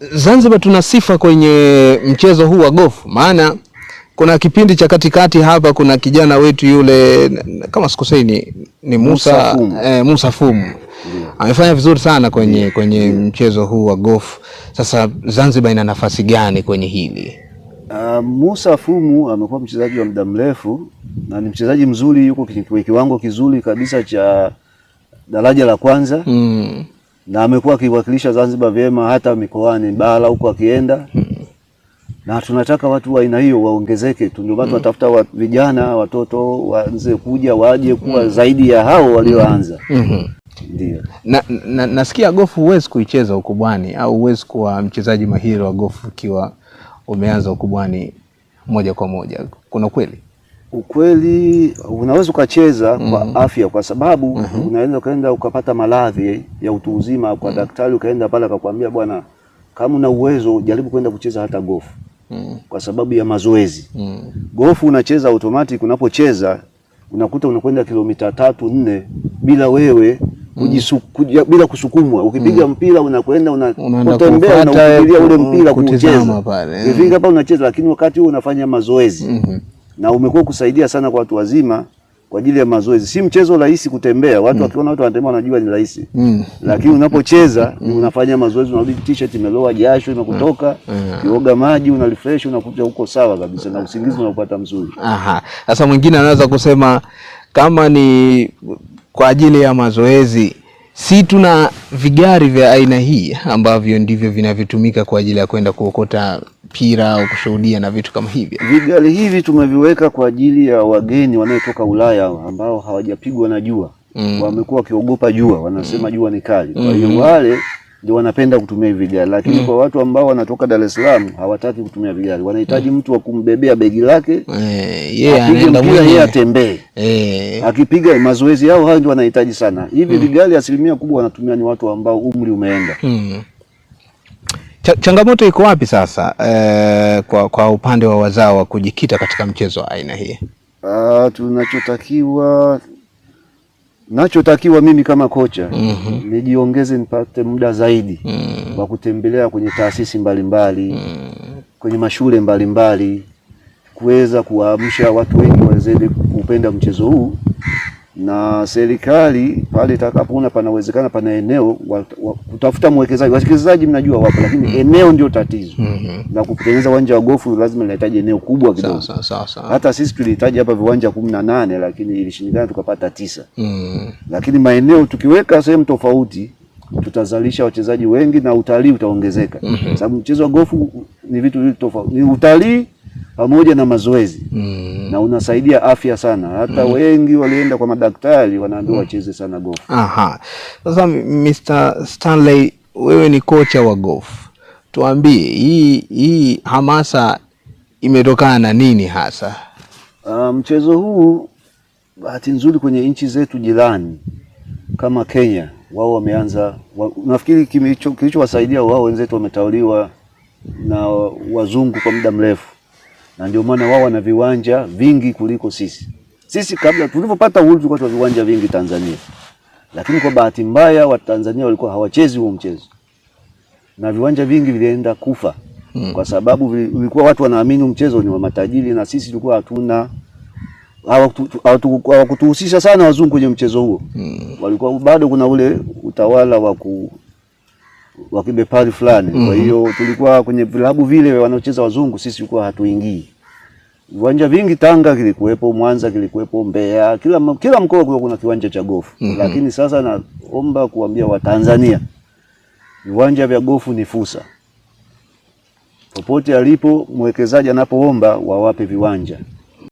Zanzibar tuna sifa kwenye mchezo huu wa gofu, maana kuna kipindi cha katikati hapa kuna kijana wetu yule kama sikosei ni Musa Fumu. Amefanya vizuri sana kwenye mchezo huu wa gofu. Sasa Zanzibar ina nafasi gani kwenye hili? Musa Fumu amekuwa mchezaji wa muda mrefu na ni mchezaji mzuri, yuko kwenye kiwango kizuri kabisa cha daraja la kwanza. Na amekuwa akiwakilisha Zanzibar vyema hata mikoani bara huko akienda. Na tunataka watu wa aina hiyo waongezeke. Ndio watu watafuta vijana, watoto waanze kuja waje kuwa zaidi ya hao walioanza. Ndio. Nasikia gofu huwezi kuicheza ukubwani au huwezi kuwa mchezaji mahiri wa gofu ukiwa umeanza ukubwani moja kwa moja. Kuna kweli? Ukweli unaweza ukacheza kwa afya, kwa sababu unaweza kaenda ukapata maradhi ya utu uzima kwa daktari, ukaenda pale akakwambia bwana, kama una uwezo jaribu kwenda kucheza hata gofu. Kwa sababu ya mazoezi. Gofu unacheza automatic, unapocheza unakuta unakwenda kilomita 3-4 bila wewe bila kusukumwa. Ukipiga mpira unakwenda unatembea na ukipigia ule mpira kucheza. Ukifika hapa unacheza, lakini wakati huo unafanya mazoezi. Na umekuwa kusaidia sana kwa watu wazima kwa ajili ya mazoezi. Si mchezo rahisi kutembea. Watu wakiona watu wanatembea wanajua ni rahisi. Lakini unapocheza unafanya mazoezi, unarudi t-shirt imeloa jasho inakutoka, ukioga maji una refresh, unakuja huko sawa kabisa na usingizi unapata mzuri. Sasa mwingine anaweza kusema kama ni kwa ajili ya mazoezi, si tuna vigari vya aina hii ambavyo ndivyo vinavyotumika kwa ajili ya kwenda kuokota pira au kushuhudia na vitu kama hivyo. Vigari hivi tumeviweka kwa ajili ya wageni wanaotoka Ulaya ambao hawajapigwa na jua. Wamekuwa wakiogopa jua, wanasema jua ni kali. Kwa hiyo wale ndio wanapenda kutumia vigari, lakini kwa watu ambao wanatoka Dar es Salaam hawataki kutumia vigari. Wanahitaji mtu wa kumbebea begi lake. Anaenda yeye atembee. Akipiga mazoezi yao, hao ndio wanahitaji sana. Hivi vigari asilimia kubwa wanatumia ni watu ambao umri umeenda. Changamoto iko wapi sasa kwa upande wa wazawa kujikita katika mchezo wa aina hii? Nachotakiwa mimi kama kocha nijiongeze, nipate muda zaidi wa kutembelea kwenye taasisi mbalimbali, kwenye mashule mbalimbali, kuweza kuwaamsha watu wengi wazidi kupenda mchezo huu. Na serikali pale itakapoona panawezekana, pana eneo kutafuta mwekezaji. Wawekezaji mnajua wapo, lakini eneo ndio tatizo. Na kutengeneza uwanja wa gofu lazima linahitaji eneo kubwa kidogo. Hata sisi tulihitaji hapa viwanja 18 lakini ilishindikana tukapata 9. Lakini maeneo tukiweka sehemu tofauti tutazalisha wachezaji wengi na utalii utaongezeka. Sababu mchezo wa gofu ni vitu tofauti. Ni utalii pamoja na mazoezi. Na unasaidia afya sana. Hata wengi walienda kwa madaktari wanaambiwa wacheze sana gofu. Sasa Mr. Stanley, wewe ni kocha wa gofu. Tuambie hii hamasa imetokana na nini hasa? Mchezo huu bahati nzuri kwenye nchi zetu jirani kama Kenya, wao wameanza, nafikiri kilichowasaidia wao, wenzetu wametawaliwa na wazungu kwa muda mrefu. Na ndio maana wao wana viwanja vingi kuliko sisi. Sisi kabla tulipopata uhuru tulikuwa tuna viwanja vingi Tanzania. Lakini kwa bahati mbaya wa Tanzania walikuwa hawachezi huo mchezo. Na viwanja vingi vilienda kufa. Kwa sababu vilikuwa watu wanaamini mchezo ni wa matajiri, na sisi tulikuwa hatuna, hawakutuhusisha sana wazungu kwenye mchezo huo. Walikuwa bado kuna ule utawala wa kibepari fulani. Kwa hiyo tulikuwa kwenye vilabu vile wanaocheza wazungu, sisi tulikuwa hatuingii. Viwanja vingi Tanga kilikuwepo, Mwanza kilikuwepo, Mbeya, kila mkoa kulikuwa kuna kiwanja cha gofu. Lakini sasa naomba kuambia Watanzania, viwanja vya gofu ni fursa. Popote alipo mwekezaji anapoomba wawape viwanja.